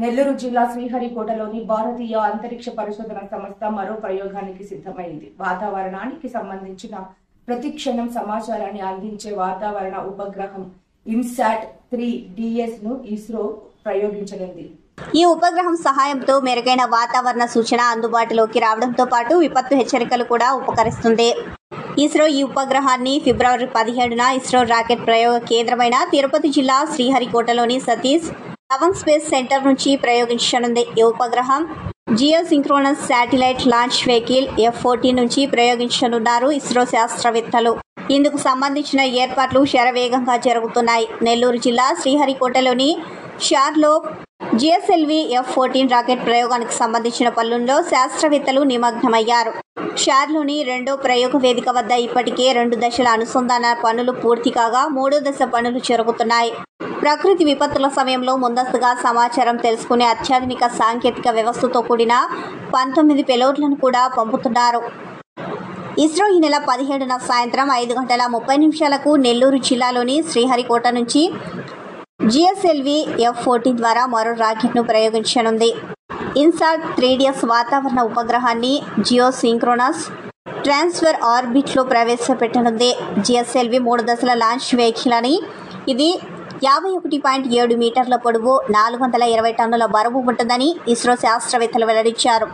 నెల్లూరు జిల్లా శ్రీహరికోటలోని భారతీయ అంతరిక్ష పరిశోధన సంస్థ మరో ప్రయోగానికి సిద్ధమైంది. వాతావరణానికి సంబంధించిన ప్రతి క్షణం సమాచారాన్ని అందించే వాతావరణ ఉపగ్రహం ఇన్సాట్-3 DS ను ఇస్రో ప్రయోగించనుంది. ఈ ఉపగ్రహం సహాయంతో మెరుగైన వాతావరణ సూచన అందుబాటులోకి రావడంతో పాటు విపత్తు హెచ్చరికలు కూడా ఉపకరిస్తుంది. ఇస్రో ఈ ఉపగ్రహాన్ని ఫిబ్రవరి 17న ఇస్రో రాకెట్ ప్రయోగ కేంద్రమైన తిరుపతి జిల్లా శ్రీహరికోటలోని సతీష్ ధవన్ స్పేస్ సెంటర్ నుంచి ప్రయోగించనుంది. ఈ ఉపగ్రహం geosynchronous satellite launch vehicle F-14 నుంచి ప్రయోగించనున్నారు ఇస్రో శాస్త్రవేత్తలు. ఇందుకు సంబంధించిన ఏర్పాట్లు శరవేగంగా జరుగుతున్నాయి. నెల్లూరు జిల్లా శ్రీహరికోటలోని షార్లో GSLV F-14 రాకెట్ ప్రయోగానికి సంబంధించిన పనుల్లో శాస్త్రవేత్తలు నిమగ్నమయ్యారు. షార్లోని 2వ ప్రయోగ వేదిక వద్ద ఇప్పటికే 2 దశల అనుసంధాన పనులు పూర్తి కాగా 3వ దశ పనులు జరుగుతున్నాయి. ప్రకృతి విపత్తుల సమయంలో ముందస్తుగా సమాచారం తెలుసుకునే అత్యాధునిక సాంకేతిక వ్యవస్థతో కూడిన 19 పెలోడ్లను కూడా పంపుతున్నారు. ఇస్రో ఈ నెల 17న సాయంత్రం 5:30 నెల్లూరు జిల్లాలోని శ్రీహరికోట నుంచి GSLV F-14 ద్వారా మరో రాకెట్ను ప్రయోగించనుంది. ఇన్సాట్-3 DS వాతావరణ ఉపగ్రహాన్ని జియోసింక్రోనస్ ట్రాన్స్ఫర్ ఆర్బిట్లో ప్రవేశపెట్టనుంది. GSLV 3 దశల లాంచ్ వెహికల్ అని ఇది 51.7 మీటర్ల పొడవు, 420 టన్నుల బరువు ఉంటుందని ఇస్రో శాస్త్రవేత్తలు వెల్లడించారు.